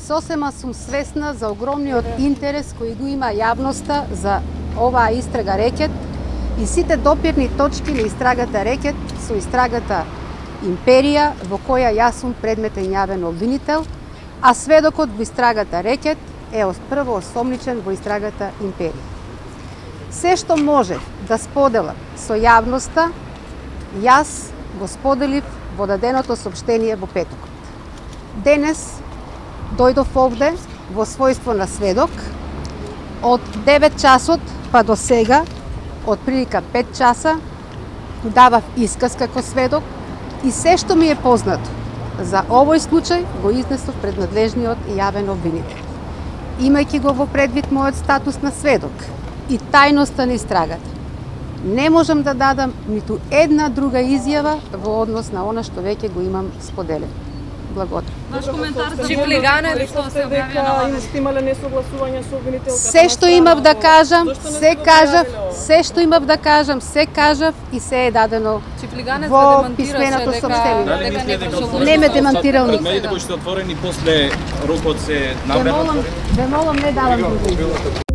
Сосема сум свесна за огромниот интерес кој го има јавноста за оваа истрага рекет и сите допирни точки на истрагата рекет со истрагата Империја, во која јас сум предметен јавен обвинител, а сведокот во истрагата рекет е прво осомничен во истрагата Империја. Се што можев да споделам со јавноста, јас го споделив во даденото соопштение во петокот. Денес дојдов овде во својство на сведок. Од 9 часот па до сега, од прилика 5 часа, давав исказ како сведок и се што ми е познато за овој случај го изнесов пред надлежниот и јавен обвинител. Имајќи го во предвид мојот статус на сведок и тајноста на истрагата, не можам да дадам ниту една друга изјава во однос на она што веќе го имам споделено. Благодарам. Ваш коментар за Чифлиганец што се објави на сте имале несогласување со обвинителката. Се што имав да кажам, се кажав, се што имав да кажам, се кажав и се е дадено во писменото соопштение. Не ме демантирал никој. Медиите кои што отворени после рокот се наберат. Ве молам, не давам други.